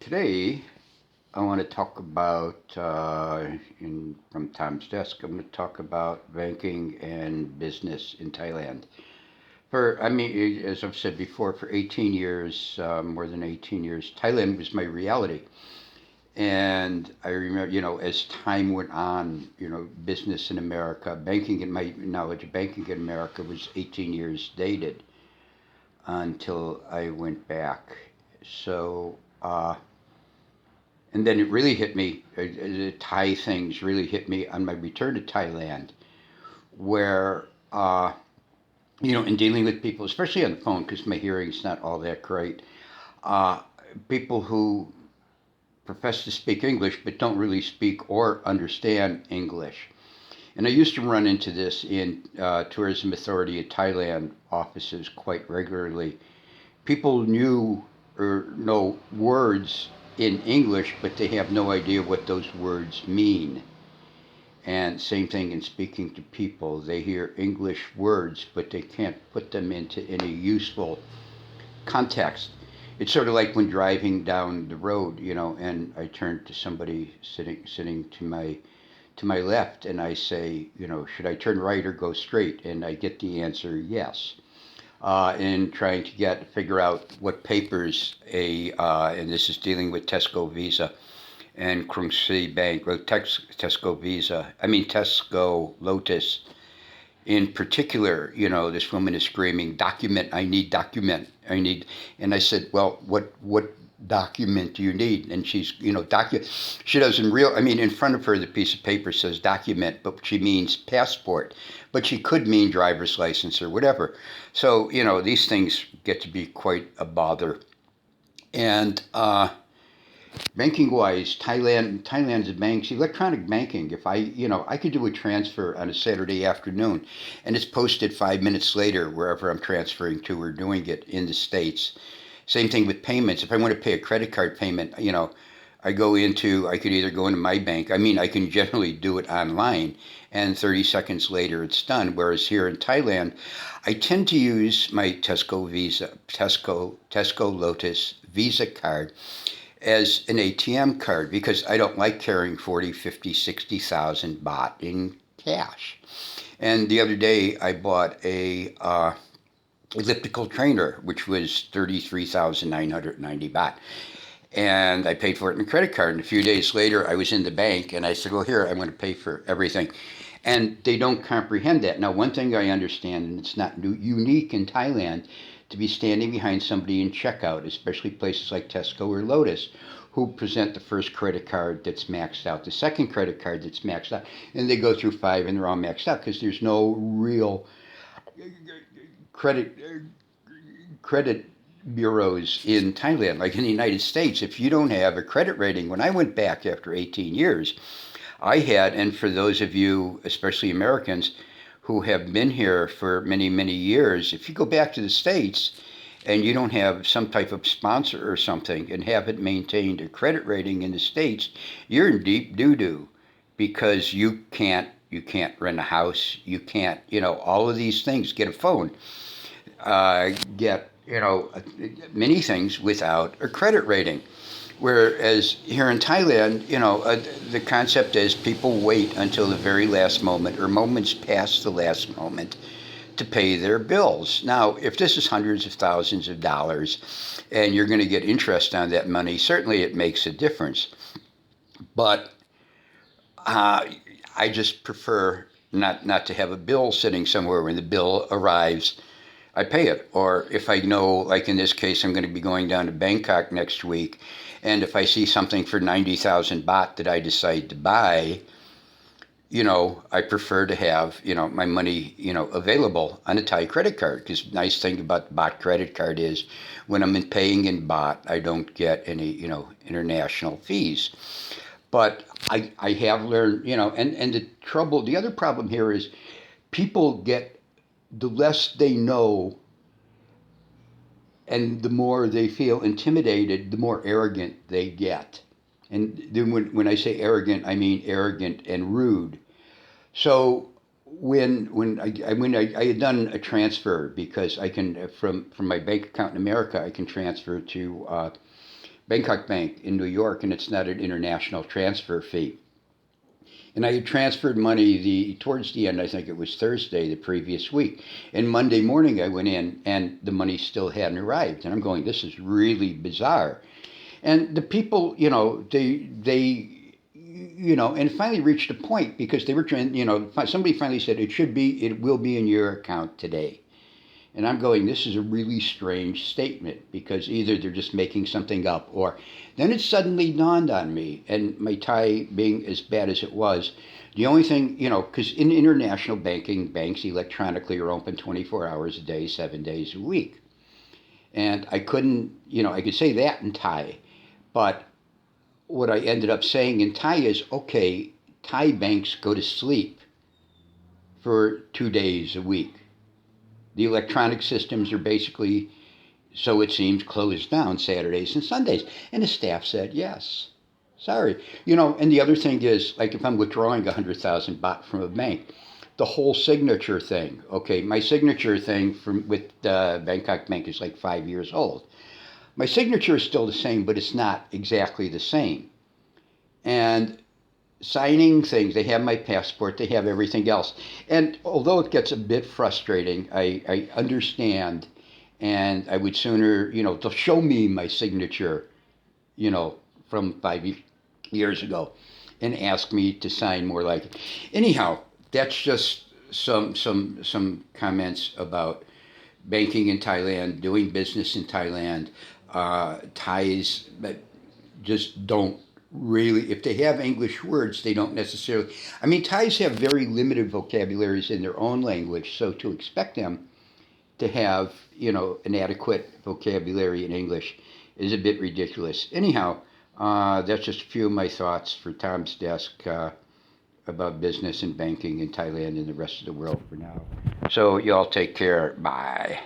Today, I want to talk about, from Tom's desk, I'm going to talk about banking and business in Thailand. As I've said before, for 18 years, more than 18 years, Thailand was my reality. And I remember, as time went on, business in America, banking in my knowledge of banking in America was 18 years dated until I went back. So, and then it really hit me, the Thai things really hit me on my return to Thailand, where, in dealing with people, especially on the phone, because my hearing's not all that great, uh, people who profess to speak English but don't really speak or understand English. And I used to run into this in Tourism Authority of Thailand offices quite regularly. People knew or know words in English, but they have no idea what those words mean. And same thing in speaking to people. They hear English words, but they can't put them into any useful context. It's sort of like when driving down the road, and I turn to somebody sitting to my left, and I say, should I turn right or go straight? And I get the answer yes. In trying to figure out what papers and this is dealing with Tesco Visa and Krungsri Bank, well, Tesco Visa, Tesco Lotus in particular, this woman is screaming, document, I need document, I need, and I said, well, what document do you need? And she's, she doesn't in front of her, the piece of paper says document, but she means passport, but she could mean driver's license or whatever. So, these things get to be quite a bother. And, banking wise, Thailand's banks, electronic banking. If I could do a transfer on a Saturday afternoon, and it's posted 5 minutes later wherever I'm transferring to or doing it in the States. Same thing with payments. If I want to pay a credit card payment, I could either go into my bank. I can generally do it online, and 30 seconds later it's done. Whereas here in Thailand, I tend to use my Tesco Lotus Visa card as an ATM card because I don't like carrying 40, 50, 60,000 baht in cash. And the other day I bought a elliptical trainer, which was 33,990 baht. And I paid for it in a credit card. And a few days later, I was in the bank and I said, well, here, I'm going to pay for everything. And they don't comprehend that. Now, one thing I understand, and it's not unique in Thailand, to be standing behind somebody in checkout, especially places like Tesco or Lotus, who present the first credit card that's maxed out, the second credit card that's maxed out, and they go through five and they're all maxed out because there's no real credit credit bureaus in Thailand. Like in the United States, if you don't have a credit rating, when I went back after 18 years, I had, and for those of you, especially Americans, who have been here for many, many years, if you go back to the States and you don't have some type of sponsor or something and haven't maintained a credit rating in the States, you're in deep doo-doo because you can't rent a house, you can't, all of these things, get a phone, get, many things without a credit rating. Whereas here in Thailand, the concept is people wait until the very last moment or moments past the last moment to pay their bills. Now, if this is hundreds of thousands of dollars and you're going to get interest on that money, certainly it makes a difference. But I just prefer not to have a bill sitting somewhere. When the bill arrives, I pay it. Or if I know, like in this case, I'm going to be going down to Bangkok next week, and if I see something for 90,000 baht that I decide to buy, I prefer to have, my money, available on a Thai credit card. Because the nice thing about the baht credit card is when I'm paying in baht, I don't get any, international fees. But I have learned, and the other problem here is people get, the less they know and the more they feel intimidated, the more arrogant they get. And then when I say arrogant, I mean arrogant and rude. So when I had done a transfer because I can from my bank account in America I can transfer to Bangkok Bank in New York, and it's not an international transfer fee. And I had transferred money towards the end. I think it was Thursday the previous week, and Monday morning I went in, and the money still hadn't arrived. And I'm going, this is really bizarre. And the people, and it finally reached a point because they were trying, somebody finally said it will be in your account today. And I'm going, this is a really strange statement because either they're just making something up, or then it suddenly dawned on me, and my Thai being as bad as it was, the only thing, because in international banking, banks electronically are open 24 hours a day, 7 days a week. And I couldn't, I could say that in Thai, but what I ended up saying in Thai is, okay, Thai banks go to sleep for 2 days a week. The electronic systems are basically, so it seems, closed down Saturdays and Sundays. And the staff said, yes. Sorry. And the other thing is, like if I'm withdrawing 100,000 baht from a bank, the whole signature thing. Okay, my signature thing with Bangkok Bank is like 5 years old. My signature is still the same, but it's not exactly the same. And signing things, they have my passport, they have everything else. And although it gets a bit frustrating, I understand, and I would sooner, they'll show me my signature, from 5 years ago, and ask me to sign more like it. Anyhow, that's just some comments about banking in Thailand, doing business in Thailand. Thais just don't really, if they have English words, they don't necessarily. I mean, Thais have very limited vocabularies in their own language, so to expect them to have, an adequate vocabulary in English is a bit ridiculous. Anyhow, that's just a few of my thoughts for Tom's Desk about business and banking in Thailand and the rest of the world for now. So y'all take care. Bye.